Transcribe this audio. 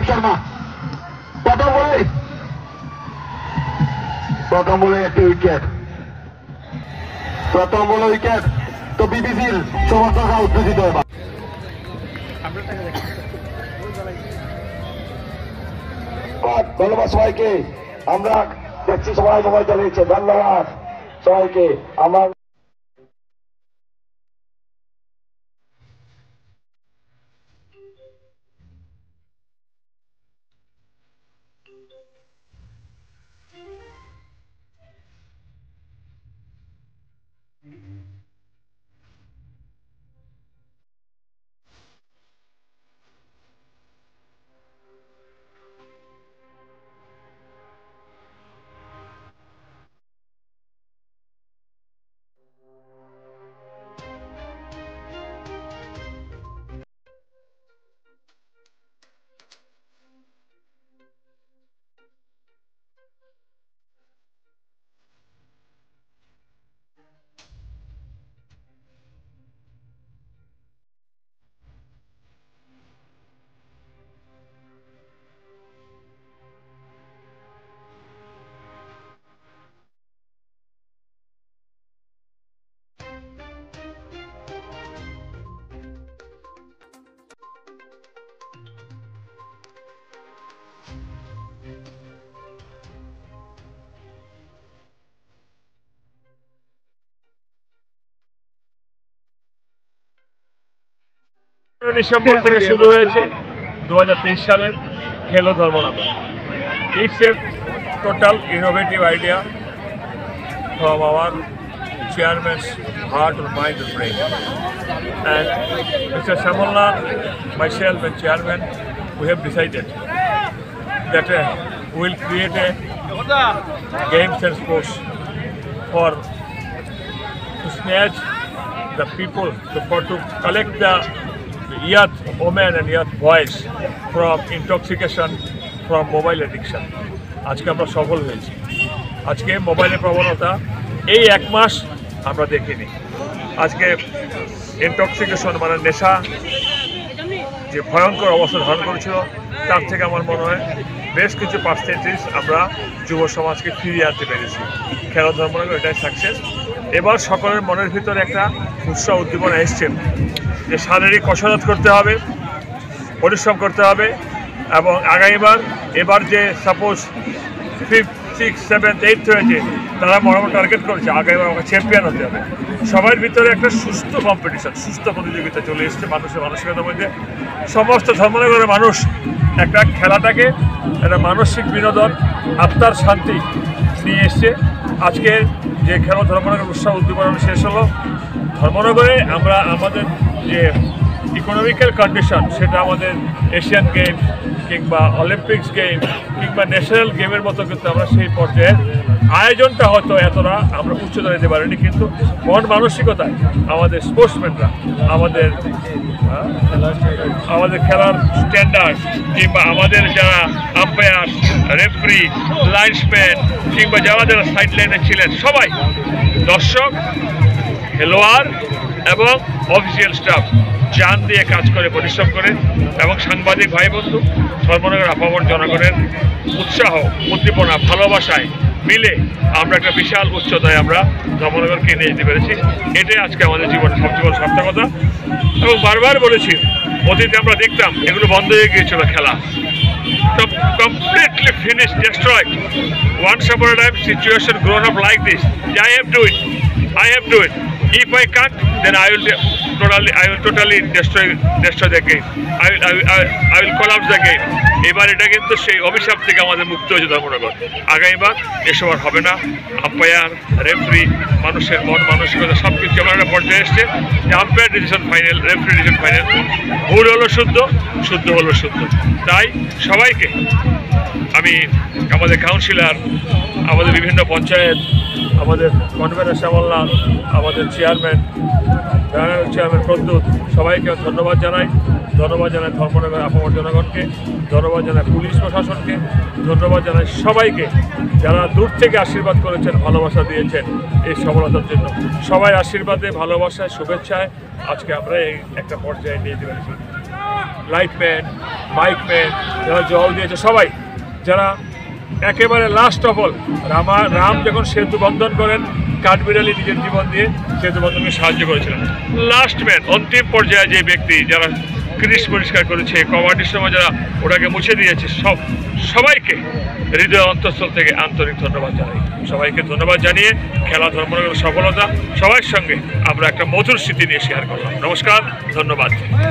সন্দীপ শর্মা প্রথম বলে একটি উইকেট, প্রথম বলে উইকেট। তো বিবিসির সমর্থকরা উত্তেজিত এবার। ধন্যবাদ সবাইকে। আমরা দেখছি সবাই মোবাইল চালিয়েছে, ধন্যবাদ সবাইকে। আমার ডিসেম্বর থেকে শুরু হয়েছে 2023 সালের খেলো ধর্মনাম। It's a total innovative idea from our chairman's heart and mind and brain. And Mr. Shamolla, myself and chairman, we have decided that we will create a games and sports for to snatch the people, to collect the youth women and youth boys from intoxication, from mobile addiction. আজকে আমরা সফল হয়েছি। আজকে মোবাইলের প্রবণতা এই এক মাস আমরা দেখিনি। আজকে ইনটক্সিকেশন মানে নেশা যে ভয়ঙ্কর অবস্থা ধারণ করেছিল, তার থেকে আমার মনে হয় বেশ কিছু পার্সেন্টেজ আমরা যুব সমাজকে ফিরিয়ে আনতে পেরেছি। খেলা ধর্মনগর এটাই সাকসেস। এবার সকলের মনের ভিতরে একটা উৎসাহ উদ্দীপনা এসছে যে শারীরিক কসরত করতে হবে, পরিশ্রম করতে হবে এবং আগামীবার এবার যে suppose 5th, 6th, 7th, 8th হয়েছে, তারা মোটামুটি টার্গেট করেছে আগামীবার আমাকে চ্যাম্পিয়ন হতে হবে। সবার ভিতরে একটা সুস্থ কম্পিটিশন, সুস্থ প্রতিযোগিতা চলে এসছে মানুষের মানসিকতার মধ্যে। সমস্ত ধর্মনগরের মানুষ একটা খেলাটাকে একটা মানসিক বিনোদন, আত্মার শান্তি নিয়ে এসছে। আজকে যে খেলা ধর্মনগর উৎসাহ উদ্দীপনা শেষ হলো, ধর্মনগরে আমরা আমাদের যে ইকোনমিক্যাল কন্ডিশন, সেটা আমাদের এশিয়ান গেম কিংবা অলিম্পিক্স গেম কিংবা ন্যাশনাল গেমের মতো কিন্তু আমরা সেই পর্যায়ের আয়োজনটা হয়তো এতটা আমরা উচ্চতা দিতে পারিনি, কিন্তু মন মানসিকতায় আমাদের স্পোর্টসম্যানরা, আমাদের খেলার স্ট্যান্ডার্ড কিংবা আমাদের যারা আম্পায়ার, রেফারি, লাইন্সম্যান কিংবা যারা যারা সাইড লাইনে ছিলেন, সবাই দর্শক, খেলোয়াড় এবং অফিসিয়াল স্টাফ জান দিয়ে কাজ করে, পরিশ্রম করে এবং সাংবাদিক ভাই বন্ধু, ধর্মনগর আপামর জনগণের উৎসাহ, উদ্দীপনা, ভালোবাসায় মিলে আমরা একটা বিশাল উচ্চতায় আমরা ধর্মনগরকে নিয়ে যেতে পেরেছি। এটাই আজকে আমাদের জীবনের সবচেয়ে বড় সার্থকতা। এবং বারবার বলেছি, অতীতে আমরা দেখতাম এগুলো বন্ধ হয়ে গিয়েছিল খেলা, completely finished, destroyed. Once upon a time situation grown up like this. I have to do it. I have to do it. If I can't, then I will totally destroy the game. I will collapse the game. এবার এটা কিন্তু সেই অভিশাপ থেকে আমাদের মুক্ত হয়েছে ধর্মনগর। আগামীবার এসব আর হবে না। আম্পায়ার, রেফারি, মানুষের মন মানসিকতা সব কিছু আমার একটা পর্যায়ে এসছে যে umpire decision final, referee decision final, ভুল হলো শুদ্ধ, শুদ্ধ হলো শুদ্ধ। তাই সবাইকে আমি, আমাদের কাউন্সিলর, আমাদের বিভিন্ন পঞ্চায়েত, আমাদের কনভেনর শ্যামল্লা, আমাদের চেয়ারম্যান প্রদ্যুৎ, সবাইকে ধন্যবাদ জানাই। ধন্যবাদ জানাই ধর্মনগর আপামর জনগণকে, ধন্যবাদ জানাই পুলিশ প্রশাসনকে, ধন্যবাদ জানাই সবাইকে যারা দূর থেকে আশীর্বাদ করেছেন, ভালোবাসা দিয়েছেন এই সফলতার জন্য। সবাই আশীর্বাদে, ভালোবাসায়, শুভেচ্ছায় আজকে আমরা এই একটা পর্যায়ে নিয়ে যেতে পেরেছি। লাইটম্যান, বাইকম্যান, যারা জল দিয়েছে, সবাই যারা একেবারে লাস্ট অফ অল রাম যখন সেতু বন্ধন করেন কাঠবিড়ালি নিজের জীবন দিয়ে সেতু বন্ধনকে সাহায্য করেছিলেন। লাস্ট ম্যান, অন্তিম পর্যায়ে যে ব্যক্তি যারা ক্রিস পরিষ্কার করেছে, কবাডির সময় যারা ওটাকে মুছে দিয়েছে, সবাইকে হৃদয় অন্তঃস্থল থেকে আন্তরিক ধন্যবাদ জানাই। সবাইকে ধন্যবাদ জানিয়ে খেলা ধর্মনগরের সফলতা সবার সঙ্গে আমরা একটা মধুর স্মৃতি নিয়ে শেয়ার করলাম। নমস্কার, ধন্যবাদ।